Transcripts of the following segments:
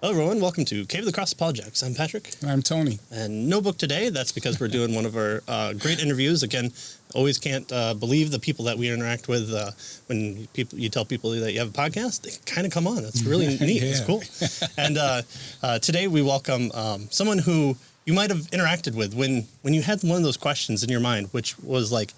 Hello, everyone. Welcome to Cave of the Cross Apologetics. I'm Patrick. I'm Tony. And no book today. That's because we're doing one of our great interviews. Again, always can't believe the people that we interact with when you tell people that you have a podcast. They kind of come on. That's really neat. It's cool. And today we welcome someone who you might have interacted with when you had one of those questions in your mind, which was like,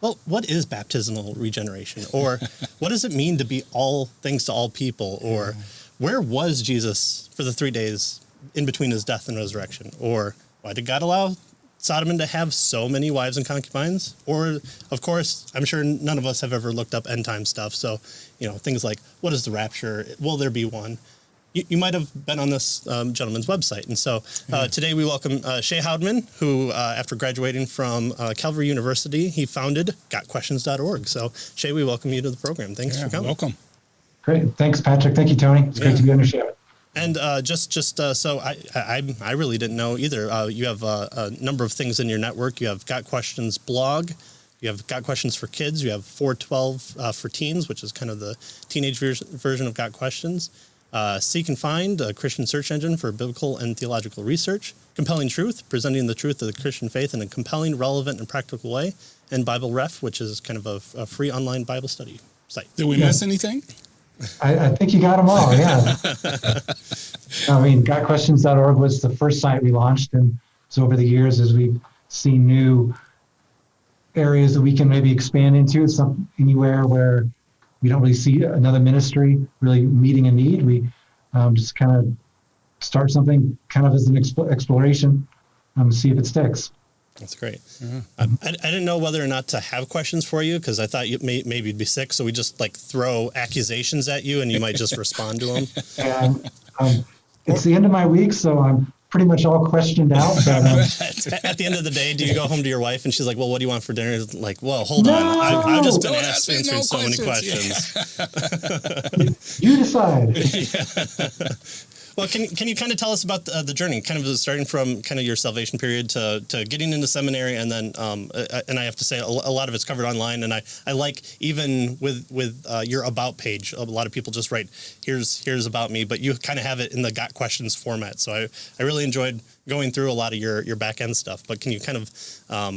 well, what is baptismal regeneration? Or what does it mean to be all things to all people? Or where was Jesus for the 3 days in between his death and resurrection? Or why did God allow Sodom to have so many wives and concubines? Or, of course, I'm sure none of us have ever looked up end time stuff. So, things like, what is the rapture? Will there be one? You might have been on this gentleman's website. And so today we welcome Shea Houdmann, who, after graduating from Calvary University, he founded gotquestions.org. So, Shea, we welcome you to the program. Thanks for coming. Welcome. Great. Thanks, Patrick. Thank you, Tony. It's great to be on your show. And so I really didn't know either. You have a number of things in your network. You have Got Questions blog. You have Got Questions for Kids. You have 412 for Teens, which is kind of the teenage version of Got Questions. Seek and Find, a Christian search engine for biblical and theological research. Compelling Truth, presenting the truth of the Christian faith in a compelling, relevant, and practical way. And Bible Ref, which is kind of a free online Bible study site. Did we miss anything? I think you got them all, yeah. I mean, gotquestions.org was the first site we launched, and so over the years, as we've seen new areas that we can maybe expand into, anywhere where we don't really see another ministry really meeting a need, we just kind of start something kind of as an exploration, see if it sticks. That's great. I didn't know whether or not to have questions for you because I thought maybe you'd be sick. So we just throw accusations at you and you might just respond to them. And it's the end of my week, so I'm pretty much all questioned out. But, at the end of the day, do you go home to your wife and she's like, well, what do you want for dinner? Like, well, hold on. I've just been answering so many questions. Yeah. You decide. Yeah. Well, can you kind of tell us about the journey, kind of starting from kind of your salvation period to getting into seminary, and then and I have to say a lot of it's covered online, and I like even with your about page, a lot of people just write here's about me, but you kind of have it in the Got Questions format. So I really enjoyed going through a lot of your back end stuff. But can you kind of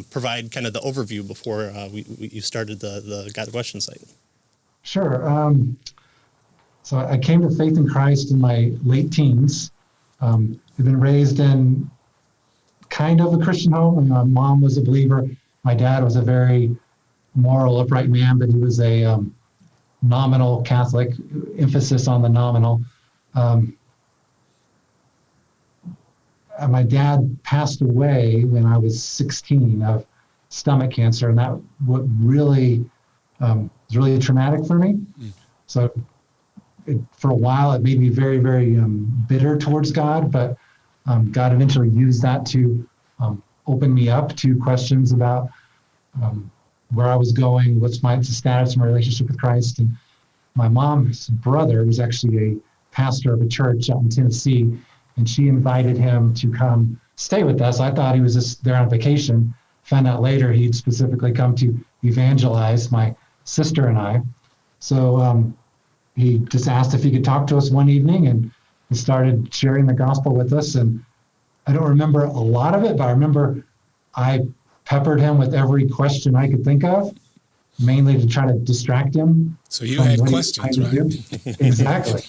provide kind of the overview before you started the Got Questions site? Sure. So I came to faith in Christ in my late teens. I've been raised in kind of a Christian home, and my mom was a believer. My dad was a very moral, upright man, but he was a nominal Catholic, emphasis on the nominal. My dad passed away when I was 16 of stomach cancer, and that was really traumatic for me. So for a while, it made me very, very bitter towards God, but God eventually used that to open me up to questions about where I was going, what's the status of my relationship with Christ. And my mom's brother was actually a pastor of a church out in Tennessee, and she invited him to come stay with us. I thought he was just there on vacation. Found out later he'd specifically come to evangelize my sister and I. So he just asked if he could talk to us one evening, and he started sharing the gospel with us. And I don't remember a lot of it, but I remember I peppered him with every question I could think of, mainly to try to distract him. So you had questions, right? Exactly.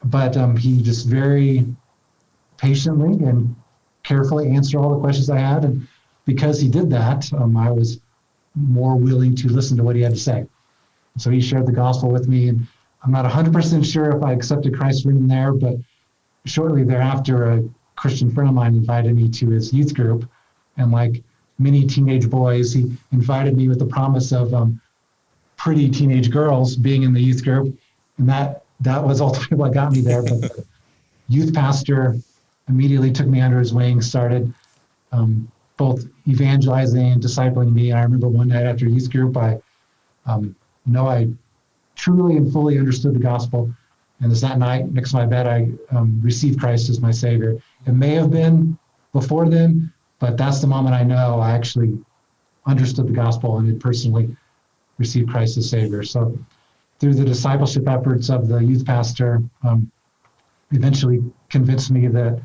But he just very patiently and carefully answered all the questions I had. And because he did that, I was more willing to listen to what he had to say. So he shared the gospel with me, and I'm not 100% sure if I accepted Christ right in there, but shortly thereafter, a Christian friend of mine invited me to his youth group, and like many teenage boys, he invited me with the promise of pretty teenage girls being in the youth group, and that was ultimately what got me there. But the youth pastor immediately took me under his wing, started both evangelizing and discipling me. I remember one night after youth group, I truly and fully understood the gospel. And that night, next to my bed, I received Christ as my Savior. It may have been before then, but that's the moment I know I actually understood the gospel and had personally received Christ as Savior. So through the discipleship efforts of the youth pastor, eventually convinced me that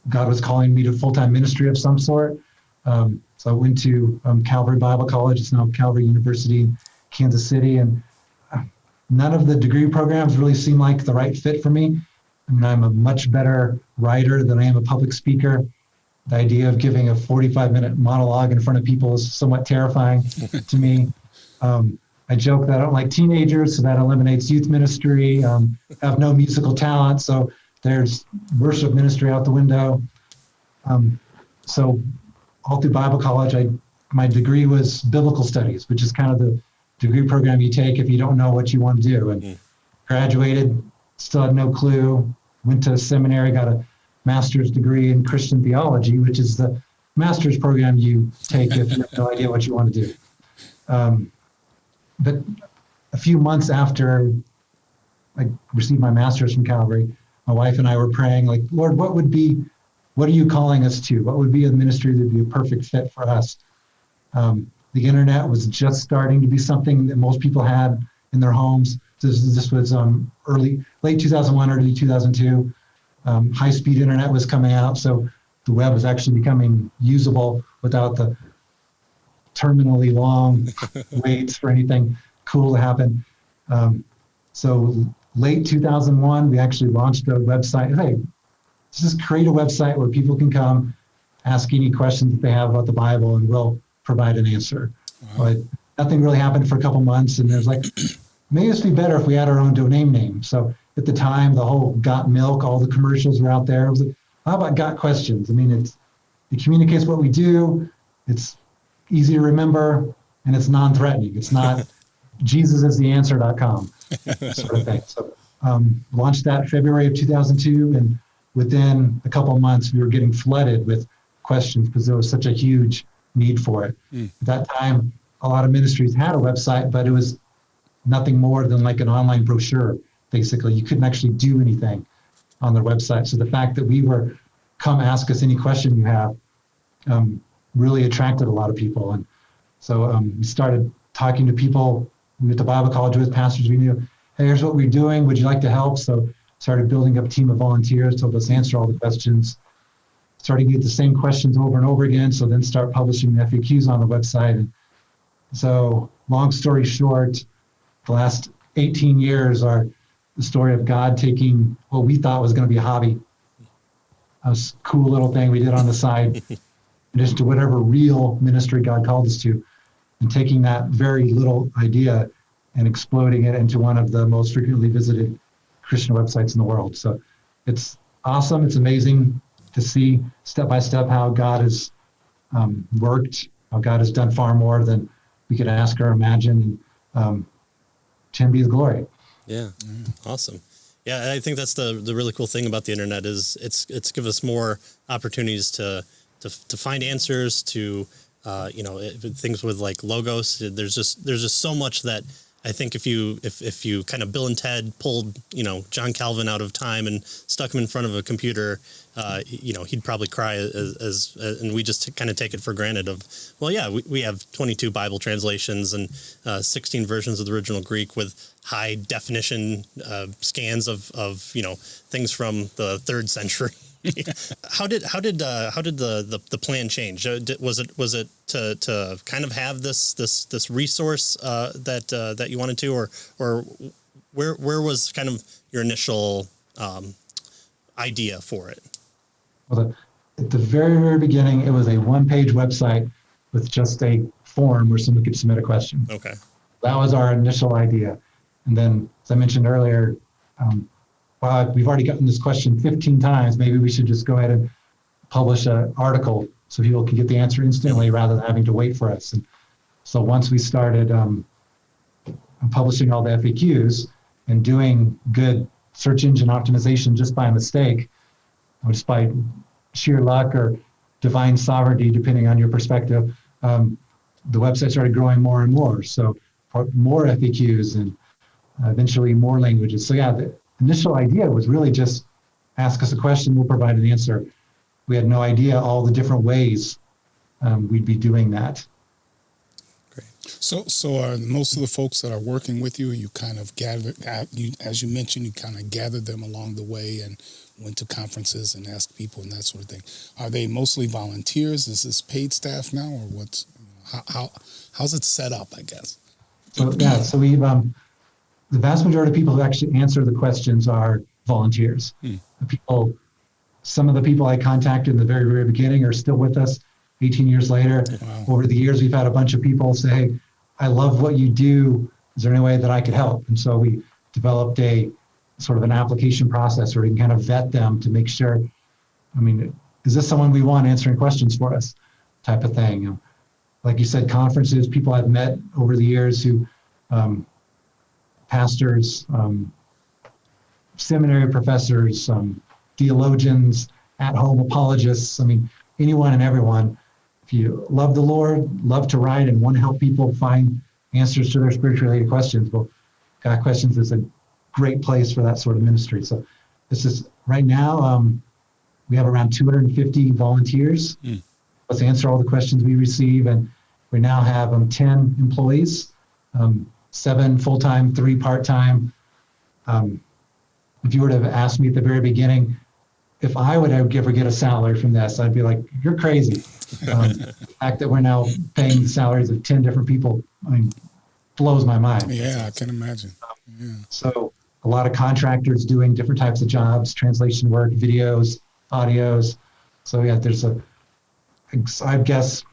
God was calling me to full-time ministry of some sort. So I went to Calvary Bible College. It's now Calvary University in Kansas City. And none of the degree programs really seemed like the right fit for me. I mean, I'm a much better writer than I am a public speaker. The idea of giving a 45-minute monologue in front of people is somewhat terrifying to me. I joke that I don't like teenagers, so that eliminates youth ministry. I have no musical talent, so there's worship ministry out the window. So all through Bible college, my degree was biblical studies, which is kind of the degree program you take if you don't know what you want to do. And graduated, still had no clue, went to seminary, got a master's degree in Christian theology, which is the master's program you take if you have no idea what you want to do. But a few months after I received my master's from Calvary, my wife and I were praying, like, Lord, what are you calling us to? What would be a ministry that would be a perfect fit for us? The internet was just starting to be something that most people had in their homes. This was late 2001, early 2002. High-speed internet was coming out, so the web was actually becoming usable without the terminally long waits for anything cool to happen. So late 2001, we actually launched a website. Hey, let's just create a website where people can come, ask any questions that they have about the Bible, and we'll provide an answer. Wow. But nothing really happened for a couple months, and there's like, maybe this would be better if we had our own domain name. So at the time, the whole Got Milk, all the commercials were out there. It was like, how about Got Questions? I mean, it communicates what we do. It's easy to remember, and it's non-threatening. It's not JesusIsTheAnswer.com sort of thing. So launched that February of 2002, and within a couple of months, we were getting flooded with questions because there was such a huge need for it. At that time, a lot of ministries had a website, but it was nothing more than like an online brochure. Basically, you couldn't actually do anything on their website. So the fact that we were, come ask us any question you have, really attracted a lot of people. And so we started talking to people we went to Bible college with, pastors we knew. Hey, here's what we're doing. Would you like to help? So started building up a team of volunteers to help us answer all the questions. Started to get the same questions over and over again. So then start publishing the FAQs on the website. And so long story short, the last 18 years are the story of God taking what we thought was going to be a hobby, a cool little thing we did on the side, in addition to whatever real ministry God called us to, and taking that very little idea and exploding it into one of the most frequently visited Christian websites in the world. So it's awesome. It's amazing to see step by step how God has worked, how God has done far more than we could ask or imagine. To him be the glory. Yeah. Awesome. Yeah, I think that's the really cool thing about the internet is it's give us more opportunities to find answers to things with like logos. There's just so much that I think if you kind of Bill and Ted pulled John Calvin out of time and stuck him in front of a computer, he'd probably cry and we just kind of take it for granted of, well, yeah, we have 22 Bible translations and 16 versions of the original Greek with high definition scans of things from the 3rd century. How did the plan change? Was it to kind of have this resource that you wanted to, or where was kind of your initial idea for it? Well, at the very, very beginning, it was a one-page website with just a form where someone could submit a question. Okay. That was our initial idea. And then, as I mentioned earlier, well, we've already gotten this question 15 times. Maybe we should just go ahead and publish an article so people can get the answer instantly rather than having to wait for us. And so once we started publishing all the FAQs and doing good search engine optimization just by mistake, or just by sheer luck or divine sovereignty, depending on your perspective, the website started growing more and more. So more FAQs and eventually more languages. So yeah, the initial idea was really just ask us a question, we'll provide an answer. We had no idea all the different ways we'd be doing that. Great. So are most of the folks that are working with you, you kind of as you mentioned, you kind of gathered them along the way and went to conferences and asked people and that sort of thing. Are they mostly volunteers? Is this paid staff now, or how's it set up, I guess? So we've the vast majority of people who actually answer the questions are volunteers. Some of the people I contacted in the very, very beginning are still with us 18 years later. Wow. Over the years, we've had a bunch of people say, hey, I love what you do. Is there any way that I could help? And so we developed a sort of an application process where we can kind of vet them to make sure, is this someone we want answering questions for us type of thing? Like you said, conferences, people I've met over the years who, pastors, seminary professors, theologians, at-home apologists, anyone and everyone. If you love the Lord, love to write, and want to help people find answers to their spiritual-related questions, well, Got Questions is a great place for that sort of ministry. So this is, right now, we have around 250 volunteers. Let's answer all the questions we receive, and we now have 10 employees, 7 full-time, 3 part-time. If you were to have asked me at the very beginning, if I would ever get a salary from this, I'd be like, you're crazy. The fact that we're now paying the salaries of 10 different people, blows my mind. Yeah, I can imagine. Yeah. So a lot of contractors doing different types of jobs, translation work, videos, audios. So yeah, I guess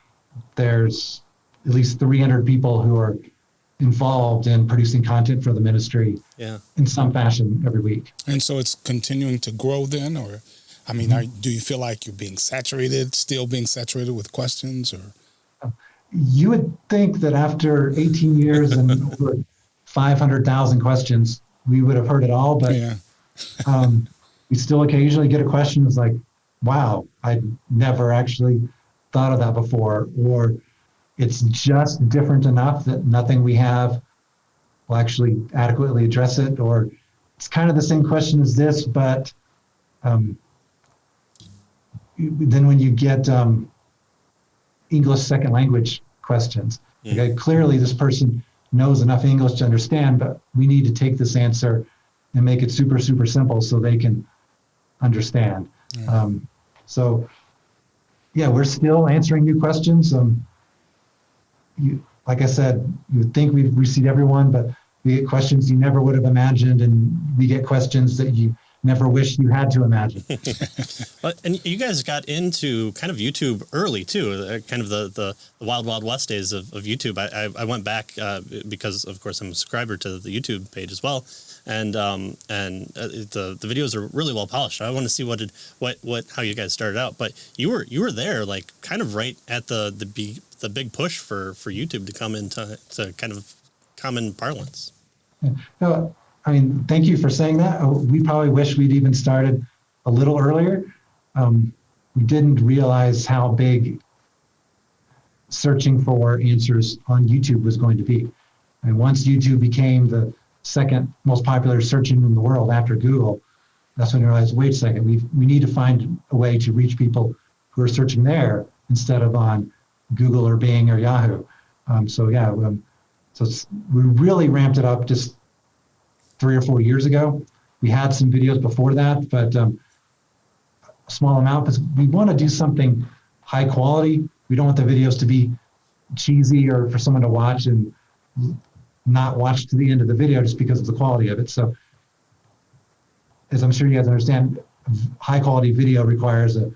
there's at least 300 people who are involved in producing content for the ministry in some fashion every week. And so it's continuing to grow then, or, do you feel like you're still being saturated with questions, or? You would think that after 18 years and over 500,000 questions, we would have heard it all, but we still occasionally get a question that's like, wow, I'd never actually thought of that before, or it's just different enough that nothing we have will actually adequately address it, or it's kind of the same question as this, but then when you get English second language questions, okay, clearly this person knows enough English to understand, but we need to take this answer and make it super, super simple so they can understand. So yeah, we're still answering new questions. Like I said, you would think we've received everyone, but we get questions you never would have imagined, and we get questions that you never wished you had to imagine. And you guys got into kind of YouTube early too, kind of the wild, wild west days of YouTube. I went back because, of course, I'm a subscriber to the YouTube page as well. And the videos are really well polished. I want to see how you guys started out. But you were there, like, kind of right at the big push for YouTube to come into kind of common parlance. No, thank you for saying that. We probably wish we'd even started a little earlier. We didn't realize how big searching for answers on YouTube was going to be. And once YouTube became the second most popular search engine in the world after Google, that's when we realized, wait a second, we need to find a way to reach people who are searching there instead of on Google or Bing or Yahoo. So we really ramped it up just 3 or 4 years ago. We had some videos before that, but a small amount, because we want to do something high quality. We don't want the videos to be cheesy or for someone to watch and not watch to the end of the video just because of the quality of it. So as I'm sure you guys understand, high quality video requires a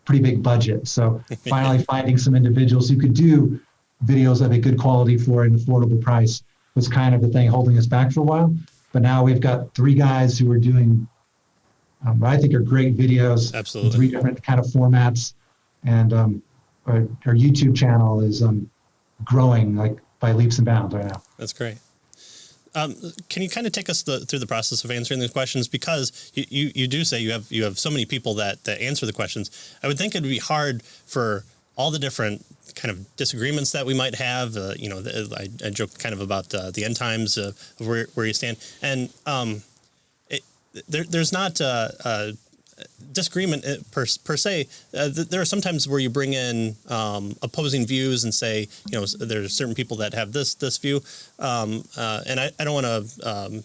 pretty big budget. So finally finding some individuals who could do videos of a good quality for an affordable price was kind of the thing holding us back for a while. But now we've got 3 guys who are doing what I think are great videos. Absolutely. 3 different kind of formats. And our YouTube channel is growing like by leaps and bounds right now. That's great. Can you kind of take us through the process of answering these questions? Because you do say you have so many people that answer the questions. I would think it'd be hard for all the different kind of disagreements that we might have. I joked kind of about the end times of where you stand, and there's not disagreement per se. There are some times where you bring in opposing views and say, there's certain people that have this view, and I don't want to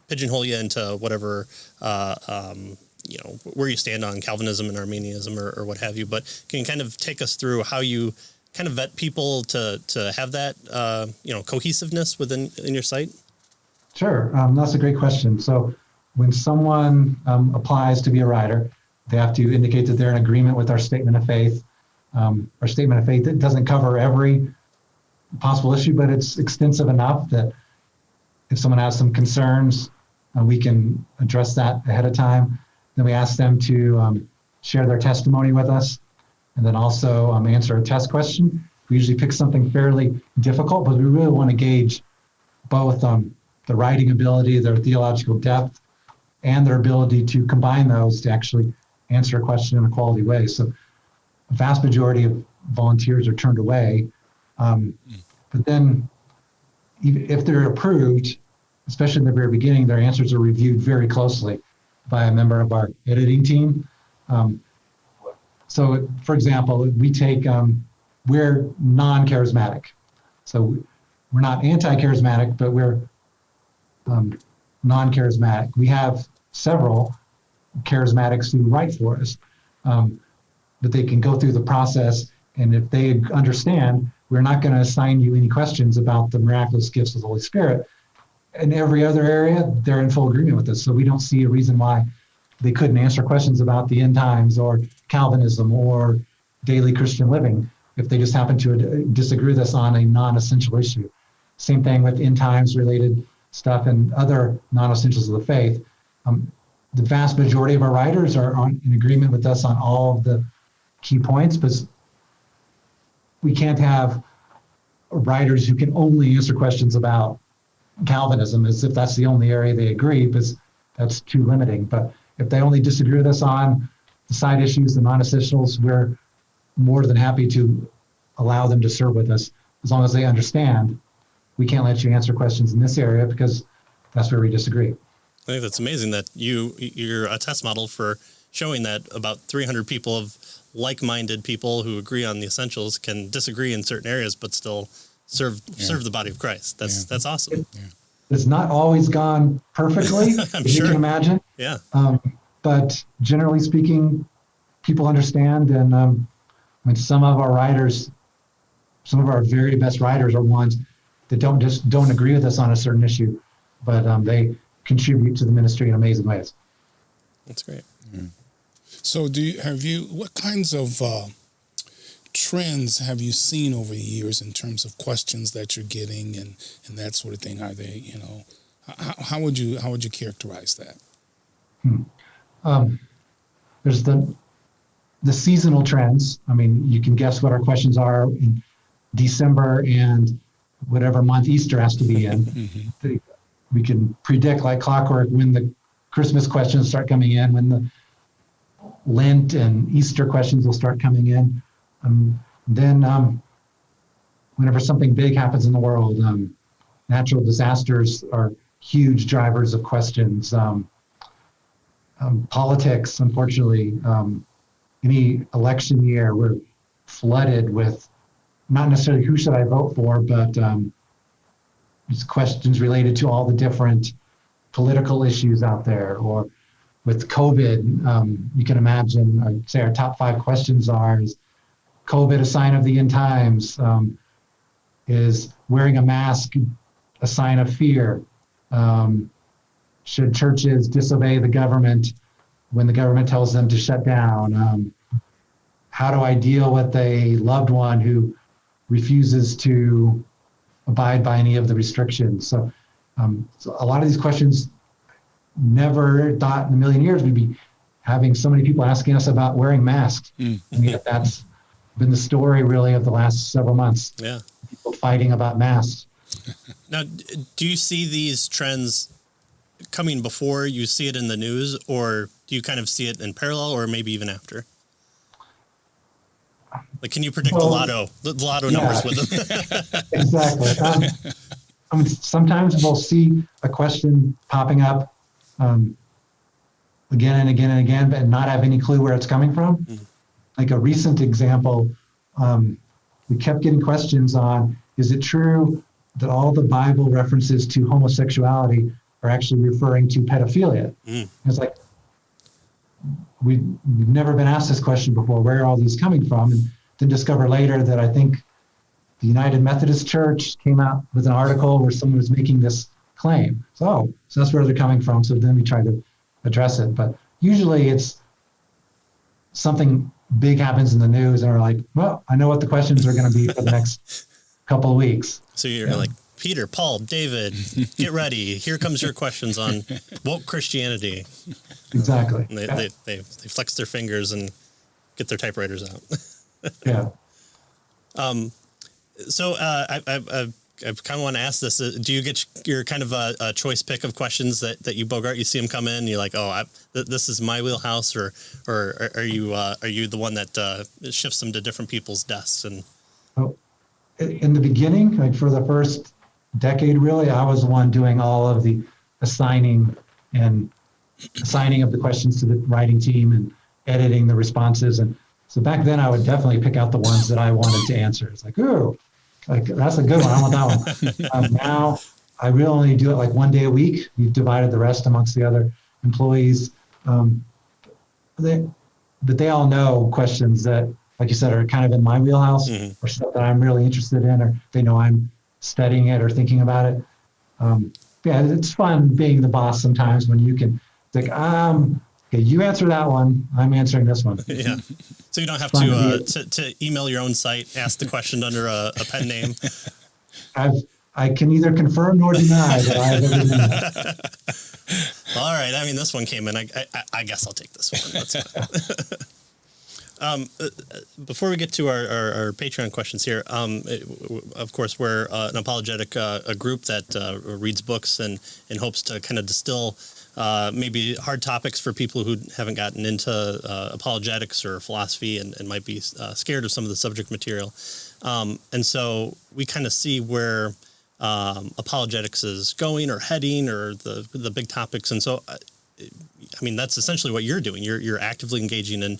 pigeonhole you into whatever where you stand on Calvinism and Arminianism or what have you. But can you kind of take us through how you kind of vet people to have that cohesiveness in your site? Sure, that's a great question. So when someone applies to be a writer, they have to indicate that they're in agreement with our statement of faith. Our statement of faith, it doesn't cover every possible issue, but it's extensive enough that if someone has some concerns, we can address that ahead of time. Then we ask them to share their testimony with us, and then also answer a test question. We usually pick something fairly difficult, but we really want to gauge both the writing ability, their theological depth, and their ability to combine those to actually answer a question in a quality way. So a vast majority of volunteers are turned away. But then if they're approved, especially in the very beginning, their answers are reviewed very closely by a member of our editing team. So for example, we're non-charismatic. So we're not anti-charismatic, but we're non-charismatic. We have several charismatics who write for us, but they can go through the process, and if they understand, we're not going to assign you any questions about the miraculous gifts of the Holy Spirit. In every other area, they're in full agreement with us, so we don't see a reason why they couldn't answer questions about the end times or Calvinism or daily Christian living if they just happen to disagree with us on a non-essential issue. Same thing with end times related stuff and other non-essentials of the faith. The vast majority of our writers are in agreement with us on all of the key points, but we can't have writers who can only answer questions about Calvinism as if that's the only area they agree, because that's too limiting. But if they only disagree with us on the side issues, the non-essentials, we're more than happy to allow them to serve with us as long as they understand we can't let you answer questions in this area because that's where we disagree. I think that's amazing that you're a test model for showing that about 300 people of like-minded people who agree on the essentials can disagree in certain areas but still serve the body of Christ. That's awesome. It's not always gone perfectly, as you can imagine. Yeah. But generally speaking, people understand, and some of our very best writers are ones that don't agree with us on a certain issue, but they contribute to the ministry in amazing ways. That's great. Yeah. So what kinds of trends have you seen over the years in terms of questions that you're getting and that sort of thing? Are they, how would you characterize that? There's the seasonal trends. I mean, you can guess what our questions are in December and whatever month Easter has to be in. Mm-hmm. We can predict like clockwork when the Christmas questions start coming in, when the Lent and Easter questions will start coming in. Then whenever something big happens in the world, natural disasters are huge drivers of questions. Politics, unfortunately, any election year, we're flooded with not necessarily who should I vote for, but just questions related to all the different political issues out there. Or with COVID, you can imagine, I'd say our top 5 questions are, is COVID a sign of the end times? Is wearing a mask a sign of fear? Should churches disobey the government when the government tells them to shut down? How do I deal with a loved one who refuses to abide by any of the restrictions? So a lot of these questions, never thought in a million years we'd be having so many people asking us about wearing masks. And yet that's been the story really of the last several months. Yeah. People fighting about masks. Now, do you see these trends coming before you see it in the news, or do you kind of see it in parallel, or maybe even after? Like, can you predict the lotto numbers with them? Exactly. Sometimes we'll see a question popping up again and again and again, but not have any clue where it's coming from. Mm-hmm. Like a recent example, we kept getting questions on, is it true that all the Bible references to homosexuality are actually referring to pedophilia? It's like, we've never been asked this question before. Where are all these coming from? And then discover later that I think the United Methodist Church came out with an article where someone was making this claim. So that's where they're coming from. So then we try to address it. But usually it's something big happens in the news and we're like, well, I know what the questions are going to be for the next couple of weeks. So you're like, Peter, Paul, David, get ready. Here comes your questions on woke Christianity. Exactly. And they flex their fingers and get their typewriters out. Yeah. So I kind of want to ask this. Do you get your kind of a choice pick of questions that you bogart? You see them come in, and you're like, oh, this is my wheelhouse, or are you the one that shifts them to different people's desks? And in the beginning, like for the first decade, really, I was the one doing all of the assigning of the questions to the writing team and editing the responses. And so back then I would definitely pick out the ones that I wanted to answer. It's like, ooh, like that's a good one. I want that one. Now I really only do it like one day a week. We've divided the rest amongst the other employees. But they all know questions that, like you said, are kind of in my wheelhouse, or stuff that I'm really interested in, or they know I'm studying it or thinking about it. Yeah, it's fun being the boss sometimes when you can think, okay, you answer that one, I'm answering this one. Yeah. So you don't have to email your own site, ask the question under a pen name. I can neither confirm nor deny that I've ever done that. All right. I mean, this one came in. I guess I'll take this one. That's fine. Before we get to our Patreon questions here, of course, we're an apologetic a group that reads books and in hopes to kind of distill maybe hard topics for people who haven't gotten into apologetics or philosophy and might be scared of some of the subject material. And so we kind of see where apologetics is going or heading, or the big topics. And so, I mean, that's essentially what you're doing. You're actively engaging in,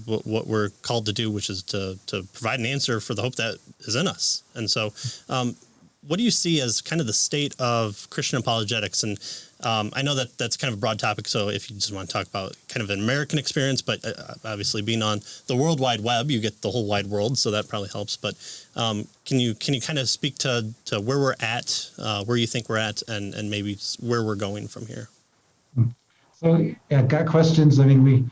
what we're called to do, which is to provide an answer for the hope that is in us. And so, what do you see as kind of the state of Christian apologetics? And I know that that's kind of a broad topic, so if you just want to talk about kind of an American experience, but obviously being on the World Wide Web, you get the whole wide world, so that probably helps. But can you kind of speak to where we're at, where you think we're at, and maybe where we're going from here? So, yeah, got questions. I mean,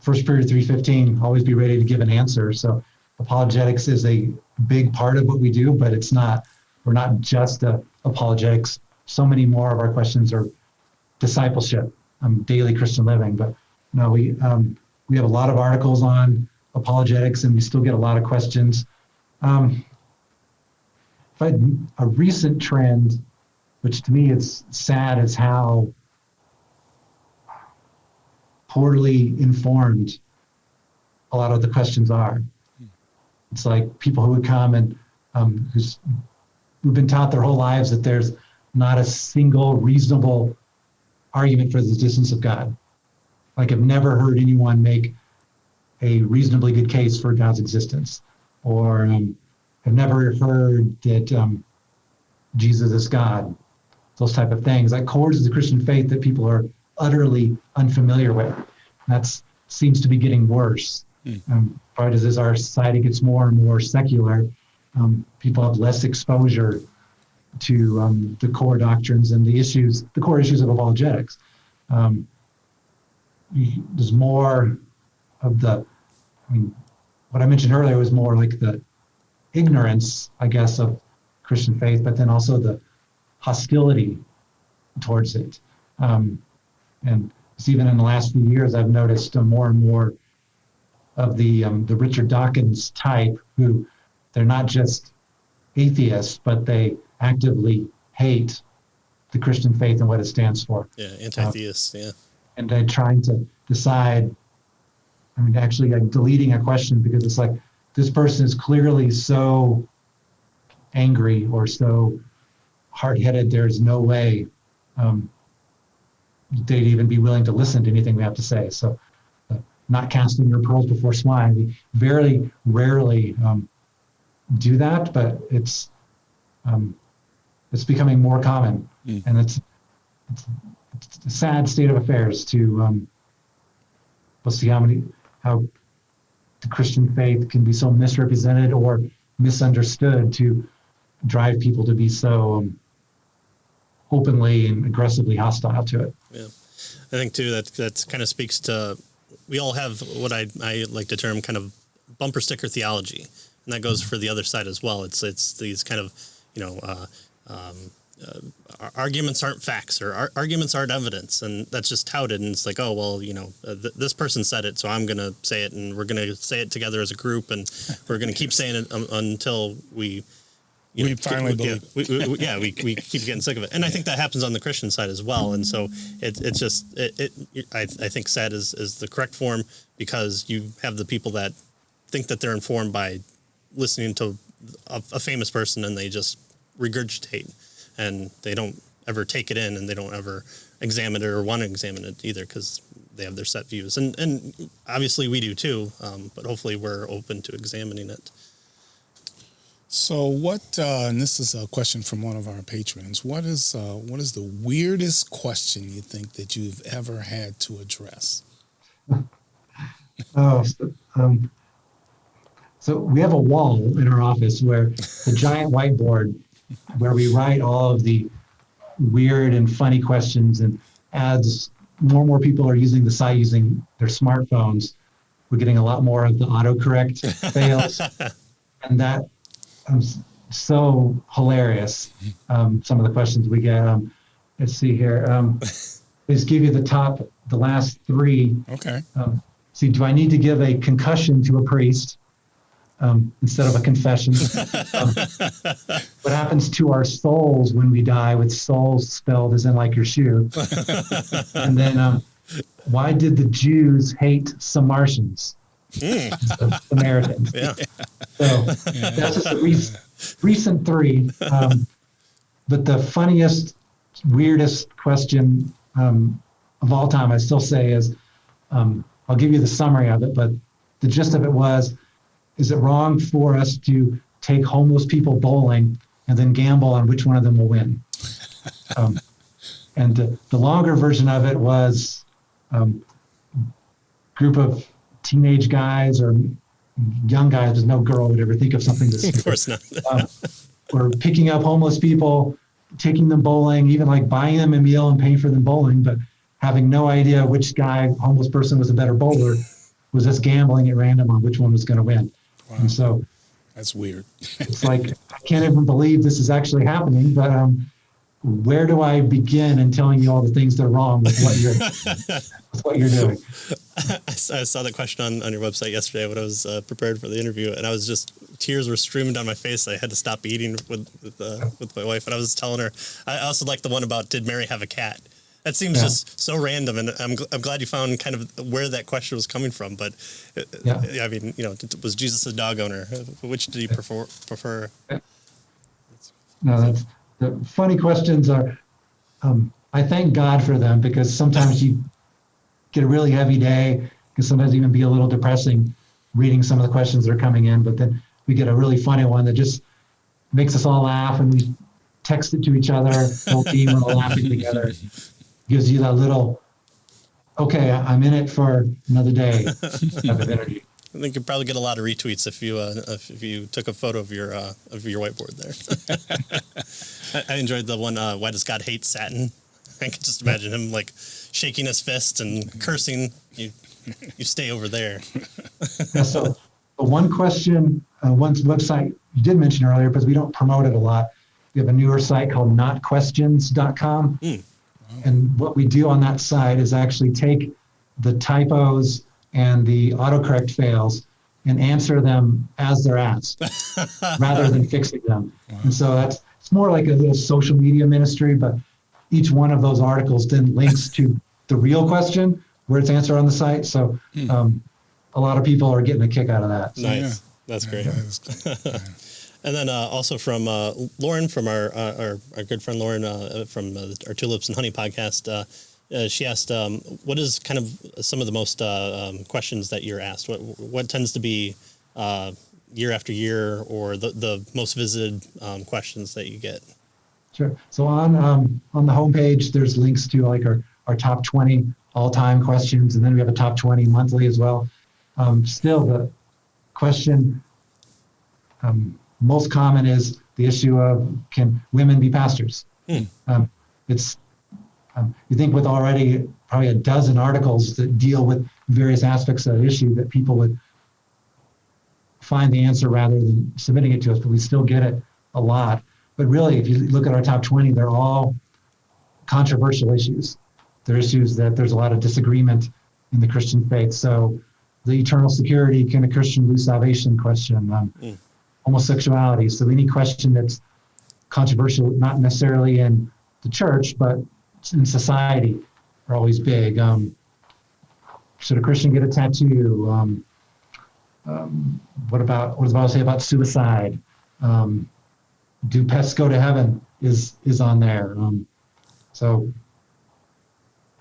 First Period 315, always be ready to give an answer. So apologetics is a big part of what we do, but we're not just apologetics. So many more of our questions are discipleship, daily Christian living. But no, we have a lot of articles on apologetics, and we still get a lot of questions. A recent trend, which to me is sad, is how poorly informed a lot of the questions are. It's like people who would come and who've been taught their whole lives that there's not a single reasonable argument for the existence of God. Like, I've never heard anyone make a reasonably good case for God's existence, or I've never heard that Jesus is God. Those type of things, like cores of the Christian faith that people are utterly unfamiliar with. That seems to be getting worse. Part as our society gets more and more secular, people have less exposure to the core doctrines and the core issues of apologetics. There's more of what I mentioned earlier was more like the ignorance, I guess, of Christian faith, but then also the hostility towards it. And it's even in the last few years, I've noticed more and more of the Richard Dawkins type, who they're not just atheists, but they actively hate the Christian faith and what it stands for. Yeah, anti-theists, yeah. And they're trying to decide, actually like deleting a question because it's like, this person is clearly so angry or so hard-headed, there's no way they'd even be willing to listen to anything we have to say. So not casting your pearls before swine. We very rarely do that, but it's becoming more common, and it's a sad state of affairs to we'll see how the Christian faith can be so misrepresented or misunderstood to drive people to be so openly and aggressively hostile to it. Yeah, I think too that kind of speaks to, we all have what I like to term kind of bumper sticker theology, and that goes for the other side as well. It's these kind of, you know, arguments aren't facts, or arguments aren't evidence, and that's just touted, and it's like, oh well, you know, this person said it, so I'm gonna say it, and we're gonna say it together as a group, and we're gonna keep saying it until we finally believe. We keep getting sick of it, and I think that happens on the Christian side as well. And so it's just I think sad is the correct form, because you have the people that think that they're informed by listening to a famous person, and they just regurgitate, and they don't ever take it in, and they don't ever examine it or want to examine it either, because they have their set views, and obviously we do too, but hopefully we're open to examining it. So what, and this is a question from one of our patrons, what is the weirdest question you think that you've ever had to address? So we have a wall in our office where the giant whiteboard where we write all of the weird and funny questions, and as more and more people are using the site using their smartphones, we're getting a lot more of the autocorrect fails, and that so hilarious. Some of the questions we get. Let's see here. Let's give you the last three. Okay. See, do I need to give a concussion to a priest instead of a confession? What happens to our souls when we die, with souls spelled as in like your shoe? And then why did the Jews hate Samaritans? Samaritans. Yeah. So that's just a recent three. But the funniest, weirdest question of all time, I still say, is I'll give you the summary of it, but the gist of it was, is it wrong for us to take homeless people bowling and then gamble on which one of them will win? And the longer version of it was group of teenage guys or young guys, there's no girl would ever think of something this. Of course not. Or picking up homeless people, taking them bowling, even like buying them a meal and paying for them bowling, but having no idea which homeless person was a better bowler, was just gambling at random on which one was going to win. Wow. And so that's weird. It's like, I can't even believe this is actually happening, but where do I begin in telling you all the things that are wrong with what you're doing? I saw the question on your website yesterday when I was prepared for the interview, and I was just, tears were streaming down my face. I had to stop eating with my wife, and I was telling her. I also like the one about, did Mary have a cat? That seems just so random, and I'm glad you found kind of where that question was coming from. But I mean, you know, was Jesus a dog owner? Which did he prefer? No, that's the funny questions are. I thank God for them, because sometimes you get a really heavy day, can sometimes even be a little depressing reading some of the questions that are coming in. But then we get a really funny one that just makes us all laugh, and we text it to each other. The whole team are all laughing together. Gives you that little, okay, I'm in it for another day type of energy. I think you'd probably get a lot of retweets if you took a photo of your whiteboard there. I enjoyed the one, why does God hate satin? I can just imagine him like shaking his fist and cursing. You stay over there. Yeah, so one question, one website you did mention earlier, because we don't promote it a lot. We have a newer site called notquestions.com. And what we do on that site is actually take the typos and the autocorrect fails and answer them as they're asked, rather than fixing them. Wow. And so it's more like a little social media ministry, but each one of those articles then links to the real question where it's answered on the site. So a lot of people are getting a kick out of that. So. Nice. That's great. And then also from Lauren, from our good friend Lauren from our Tulips and Honey podcast, she asked, what is kind of some of the most questions that you're asked? What tends to be year after year, or the most visited questions that you get? Sure. So on the homepage, there's links to like our top 20 all-time questions, and then we have a top 20 monthly as well. Still, the question most common is the issue of, can women be pastors? It's you think with already probably a dozen articles that deal with various aspects of the issue, that people would find the answer rather than submitting it to us, but we still get it a lot. But really, if you look at our top 20, they're all controversial issues. They're issues that there's a lot of disagreement in the Christian faith. So the eternal security, can a Christian lose salvation question, homosexuality. So any question that's controversial, not necessarily in the church, but in society, are always big. Should a Christian get a tattoo? What does the Bible say about suicide? Do pets go to heaven? Is on there. So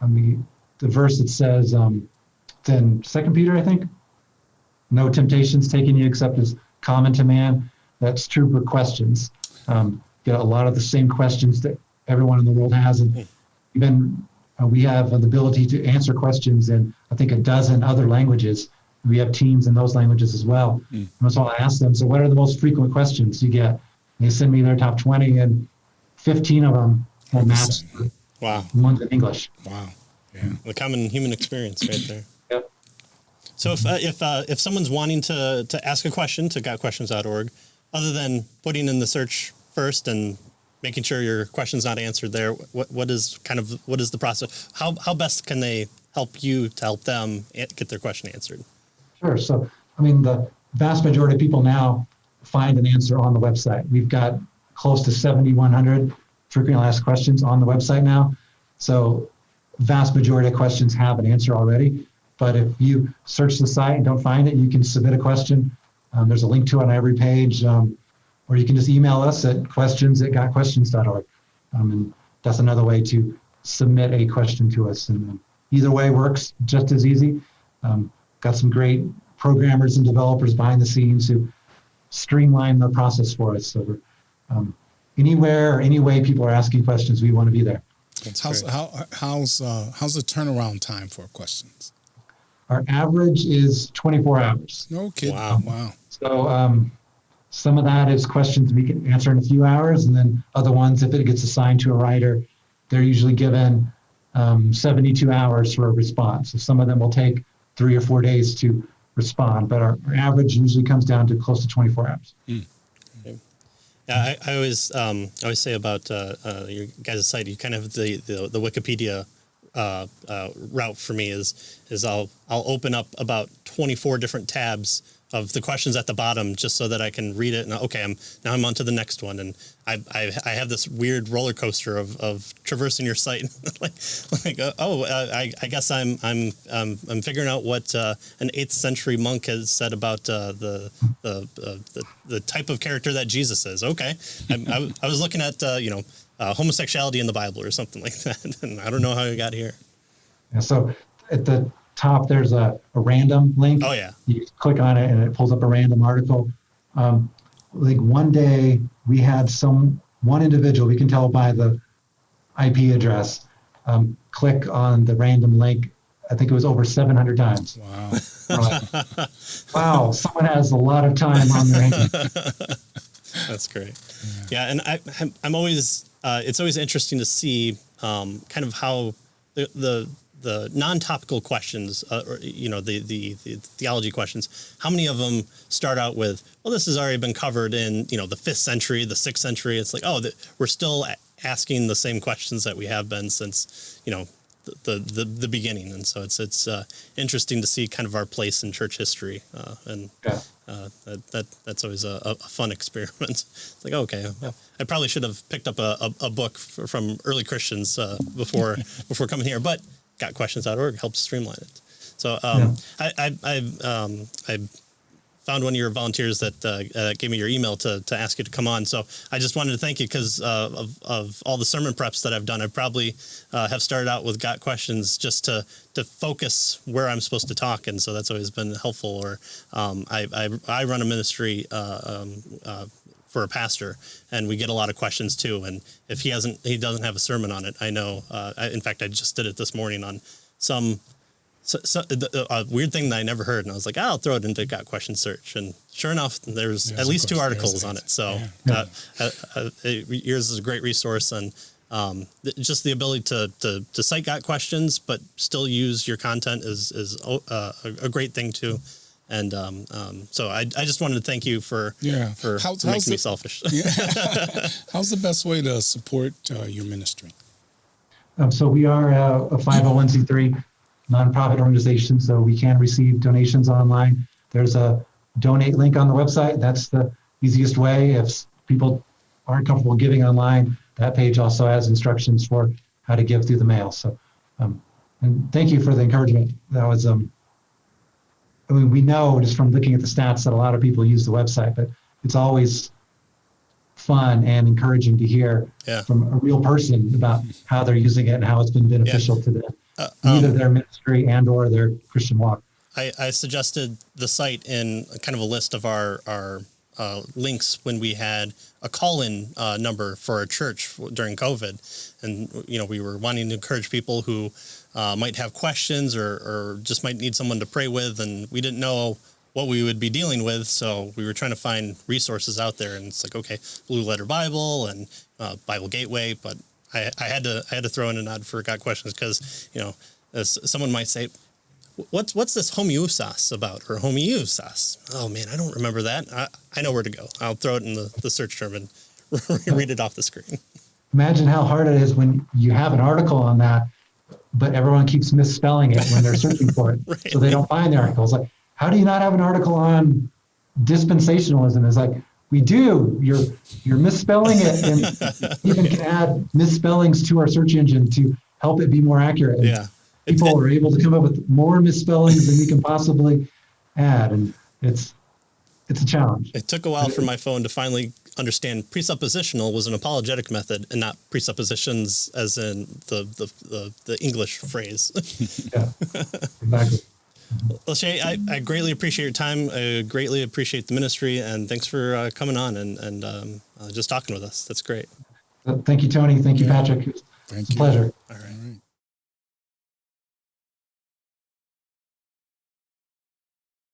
the verse that says, then 2 Peter, I think, no temptations taking you except as common to man. That's true for questions. Get a lot of the same questions that everyone in the world has, and even we have the ability to answer questions in, I think, a dozen other languages. We have teams in those languages as well. And so I'll ask them, so what are the most frequent questions you get? And they send me their top 20, and 15 of them will match the ones in English. Wow. Yeah. The common human experience right there. Yep. So if someone's wanting to ask a question to gotquestions.org, other than putting in the search first and making sure your question's not answered there, what is the process? How best can they help you to help them get their question answered? Sure. So, the vast majority of people now find an answer on the website. We've got close to 7,100 frequently asked questions on the website now. So vast majority of questions have an answer already. But if you search the site and don't find it, you can submit a question. There's a link to it on every page, or you can just email us at questions@gotquestions.org. And that's another way to submit a question to us. And either way works just as easy. Got some great programmers and developers behind the scenes who streamline the process for us. So we're, anywhere or any way people are asking questions, we want to be there. How's the turnaround time for questions? Our average is 24 hours. No kidding. Wow. So some of that is questions we can answer in a few hours, and then other ones, if it gets assigned to a writer, they're usually given 72 hours for a response. So some of them will take 3 or 4 days to respond, but our average usually comes down to close to 24 hours. Yeah, I always say about your guys' site, you kind of have the Wikipedia route for me is I'll open up about 24 different tabs of the questions at the bottom just so that I can read it, and okay, I'm on to the next one, and I have this weird roller coaster of traversing your site, I guess I'm figuring out what an 8th century monk has said about the type of character that Jesus is. Okay, I was looking at homosexuality in the Bible or something like that, and I don't know how I got here. Yeah, so at the top, there's a random link. Oh, yeah. You click on it and it pulls up a random article. Like one day we had one individual, we can tell by the IP address, click on the random link. I think it was over 700 times. Wow. Like, wow, someone has a lot of time on their hands. That's great. Yeah, and I'm always, it's always interesting to see kind of how the non-topical questions, the theology questions, how many of them start out with, well, this has already been covered in, the 5th century, the 6th century. It's like, we're still asking the same questions that we have been since, the beginning. And so it's interesting to see kind of our place in church history. That's always a fun experiment. It's like, okay, I probably should have picked up a book from early Christians before coming here, but gotquestions.org helps streamline it. So I found one of your volunteers that gave me your email to ask you to come on. So I just wanted to thank you because of all the sermon preps that I've done. I probably have started out with Got Questions just to focus where I'm supposed to talk, and so that's always been helpful. Or I run a ministry for a pastor, and we get a lot of questions too. And if he doesn't have a sermon on it, I know. In fact, I just did it this morning on a weird thing that I never heard, and I was like, I'll throw it into Got Questions search, and sure enough, there's at least 2 articles on it. So yours is a great resource, and just the ability to cite Got Questions, but still use your content is a great thing too. And so I just wanted to thank you for making me selfish. How's the best way to support your ministry? So we are a 501c3 nonprofit organization, so we can receive donations online. There's a donate link on the website. That's the easiest way. If people aren't comfortable giving online, that page also has instructions for how to give through the mail. So, and thank you for the encouragement. That was, I mean, we know just from looking at the stats that a lot of people use the website, but it's always fun and encouraging to hear from a real person about how they're using it and how it's been beneficial to them, either their ministry and or their Christian walk. I suggested the site in kind of a list of our links when we had a call-in number for our church during COVID. And, we were wanting to encourage people who might have questions or just might need someone to pray with, and we didn't know what we would be dealing with, so we were trying to find resources out there. And it's like, okay, Blue Letter Bible and Bible Gateway, but I had to throw in a nod for Got Questions because as someone might say, what's this homeostasis about, or homeostasis? Oh man, I don't remember that. I know where to go. I'll throw it in the search term and read it off the screen. Imagine how hard it is when you have an article on that, but everyone keeps misspelling it when they're searching for it, Right. so they don't find the article. It's like, how do you not have an article on dispensationalism? It's like, we do. You're misspelling it, and even can add misspellings to our search engine to help it be more accurate. Yeah. People are able to come up with more misspellings than we can possibly add, and it's a challenge. It took a while for my phone to finally understand presuppositional was an apologetic method and not presuppositions as in the English phrase. Yeah, exactly. Well, Shea, I greatly appreciate your time. I greatly appreciate the ministry, and thanks for coming on and just talking with us. That's great. Thank you, Tony. Thank you, Patrick. It's a pleasure. All right.